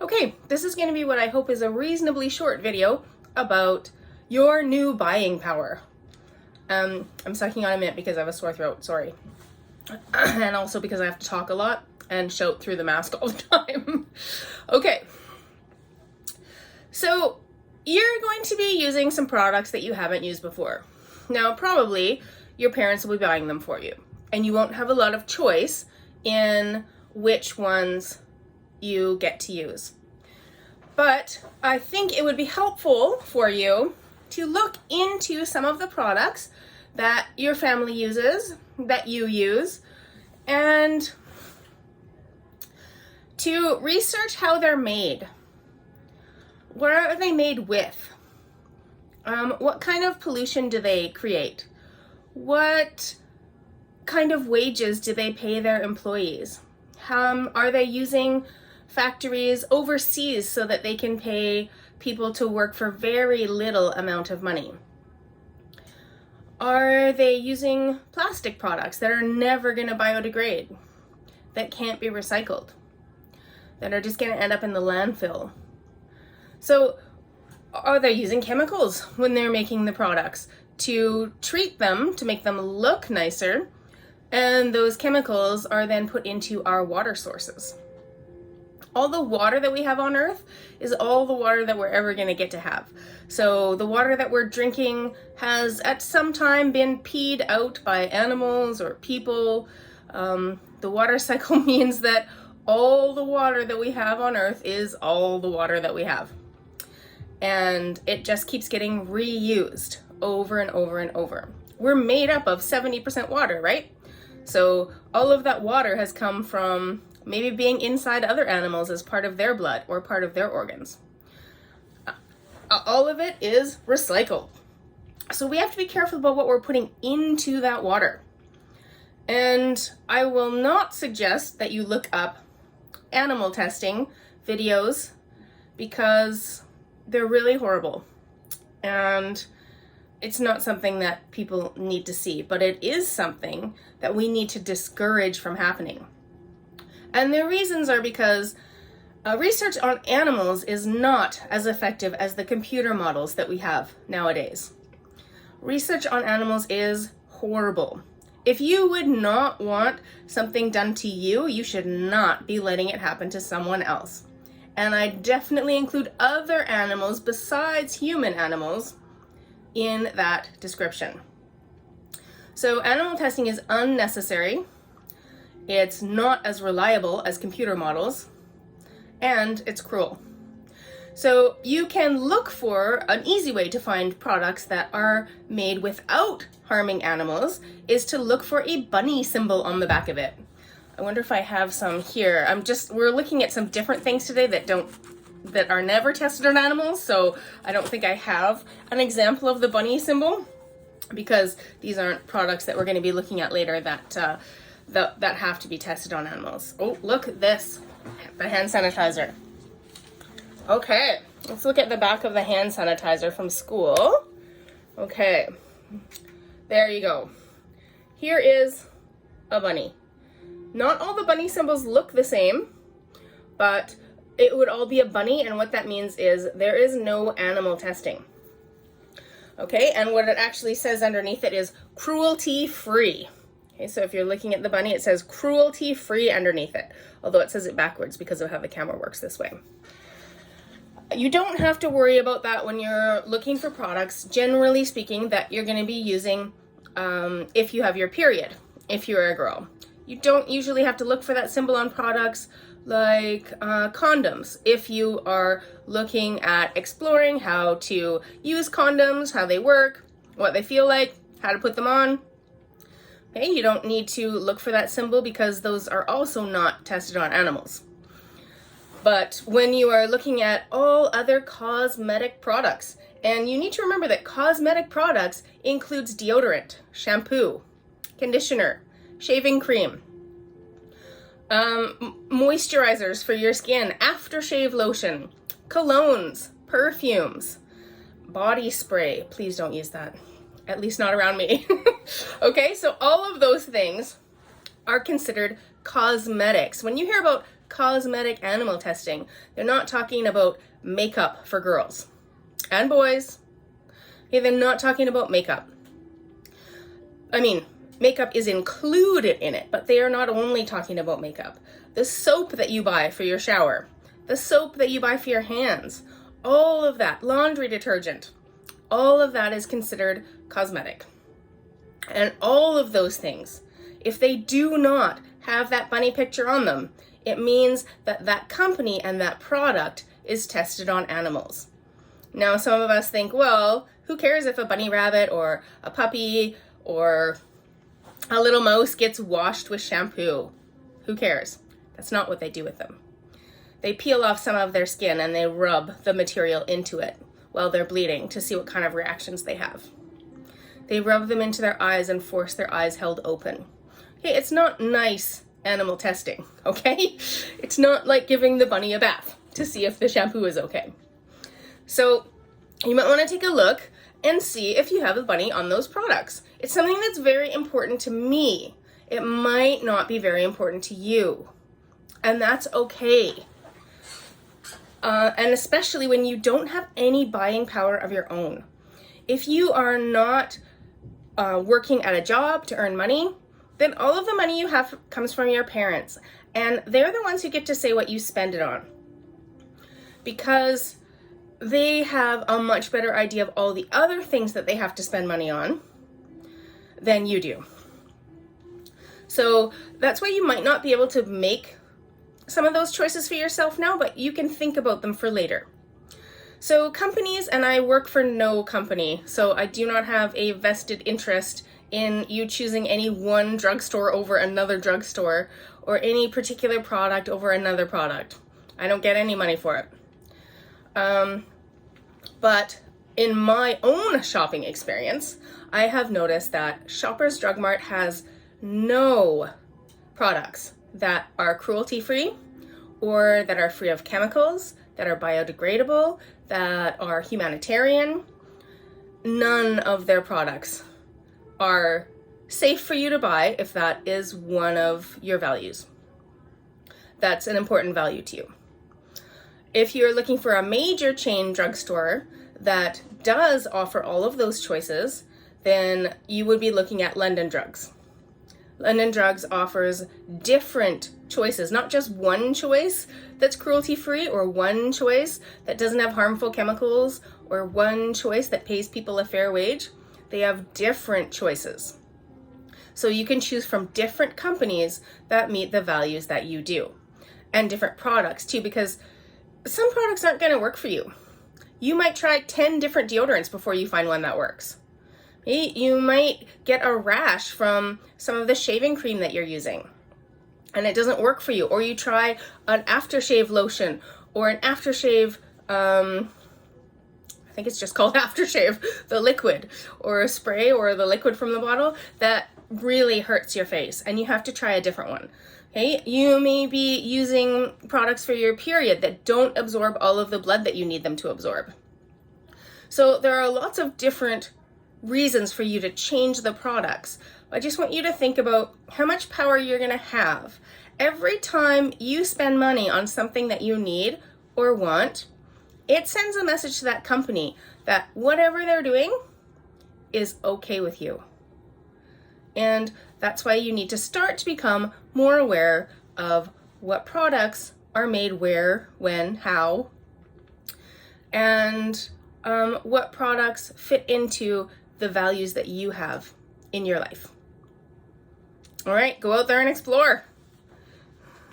Okay, this is going to be what I hope is a reasonably short video about your new buying power. I'm sucking on a mint because I have a sore throat, sorry. And also because I have to talk a lot and shout through the mask all the time. Okay, so you're going to be using some products that you haven't used before. Now, probably your parents will be buying them for you, and you won't have a lot of choice in which ones you get to use. But I think it would be helpful for you to look into some of the products that your family uses, that you use, and to research how they're made. What are they made with? What kind of pollution do they create? What kind of wages do they pay their employees? Are they using factories overseas so that they can pay people to work for very little amount of money? Are they using plastic products that are never going to biodegrade, that can't be recycled, that are just going to end up in the landfill? So are they using chemicals when they're making the products to treat them, to make them look nicer, and those chemicals are then put into our water sources? All the water that we have on Earth is all the water that we're ever going to get to have. So the water that we're drinking has at some time been peed out by animals or people. The water cycle means that all the water that we have on Earth is all the water that we have. And it just keeps getting reused over and over and over. We're made up of 70% water, right? So all of that water has come from maybe being inside other animals as part of their blood or part of their organs. All of it is recycled. So we have to be careful about what we're putting into that water. And I will not suggest that you look up animal testing videos because they're really horrible. And it's not something that people need to see, but it is something that we need to discourage from happening. And the reasons are because research on animals is not as effective as the computer models that we have nowadays. Research on animals is horrible. If you would not want something done to you, you should not be letting it happen to someone else. And I definitely include other animals besides human animals in that description. So animal testing is unnecessary. It's not as reliable as computer models, and it's cruel. So you can look for an easy way to find products that are made without harming animals is to look for a bunny symbol on the back of it. I wonder if I have some here. We're looking at some different things today that are never tested on animals, so I don't think I have an example of the bunny symbol because these aren't products that we're going to be looking at later that have to be tested on animals. Oh, look at this, the hand sanitizer. Okay, let's look at the back of the hand sanitizer from school. Okay, there you go. Here is a bunny. Not all the bunny symbols look the same, but it would all be a bunny, and what that means is there is no animal testing. Okay, and what it actually says underneath it is cruelty-free. Okay, so if you're looking at the bunny, it says cruelty-free underneath it, although it says it backwards because of how the camera works this way. You don't have to worry about that when you're looking for products, generally speaking, that you're going to be using if you have your period, if you're a girl. You don't usually have to look for that symbol on products like condoms. If you are looking at exploring how to use condoms, how they work, what they feel like, how to put them on, okay, you don't need to look for that symbol because those are also not tested on animals. But when you are looking at all other cosmetic products, and you need to remember that cosmetic products includes deodorant, shampoo, conditioner, shaving cream, moisturizers for your skin, aftershave lotion, colognes, perfumes, body spray. Please don't use that. At least not around me. Okay, so all of those things are considered cosmetics. When you hear about cosmetic animal testing. They're not talking about makeup for girls and boys. Okay, they're not talking about makeup. I mean, makeup is included in it, but they are not only talking about makeup. The soap that you buy for your shower, the soap that you buy for your hands, all of that, laundry detergent, all of that is considered cosmetic. And all of those things, if they do not have that bunny picture on them, it means that that company and that product is tested on animals. Now, some of us think, well, who cares if a bunny rabbit or a puppy or a little mouse gets washed with shampoo? Who cares? That's not what they do with them. They peel off some of their skin and they rub the material into it while they're bleeding to see what kind of reactions they have. They rub them into their eyes and force their eyes held open. Okay, it's not nice animal testing, okay? It's not like giving the bunny a bath to see if the shampoo is okay. So you might want to take a look and see if you have a bunny on those products. It's something that's very important to me. It might not be very important to you, and that's okay. And especially when you don't have any buying power of your own. If you are not working at a job to earn money, then all of the money you have comes from your parents, and they're the ones who get to say what you spend it on, because they have a much better idea of all the other things that they have to spend money on than you do. So that's why you might not be able to make some of those choices for yourself now, but you can think about them for later. So companies, and I work for no company, so I do not have a vested interest in you choosing any one drugstore over another drugstore or any particular product over another product. I don't get any money for it. But in my own shopping experience, I have noticed that Shoppers Drug Mart has no products that are cruelty-free or that are free of chemicals, that are biodegradable, that are humanitarian. None of their products are safe for you to buy if that is one of your values. That's an important value to you. If you're looking for a major chain drugstore that does offer all of those choices, then you would be looking at London Drugs. London Drugs offers different choices, not just one choice that's cruelty-free or one choice that doesn't have harmful chemicals or one choice that pays people a fair wage. They have different choices. So you can choose from different companies that meet the values that you do, and different products too, because some products aren't going to work for you. You might try 10 different deodorants before you find one that works. You might get a rash from some of the shaving cream that you're using and it doesn't work for you. Or you try an aftershave lotion or an aftershave, I think it's just called aftershave, the liquid, or a spray or the liquid from the bottle that really hurts your face and you have to try a different one. Okay, you may be using products for your period that don't absorb all of the blood that you need them to absorb. So there are lots of different reasons for you to change the products. I just want you to think about how much power you're going to have. Every time you spend money on something that you need or want, it sends a message to that company that whatever they're doing is okay with you. And that's why you need to start to become more aware of what products are made where, when, how, and what products fit into the values that you have in your life. All right, go out there and explore.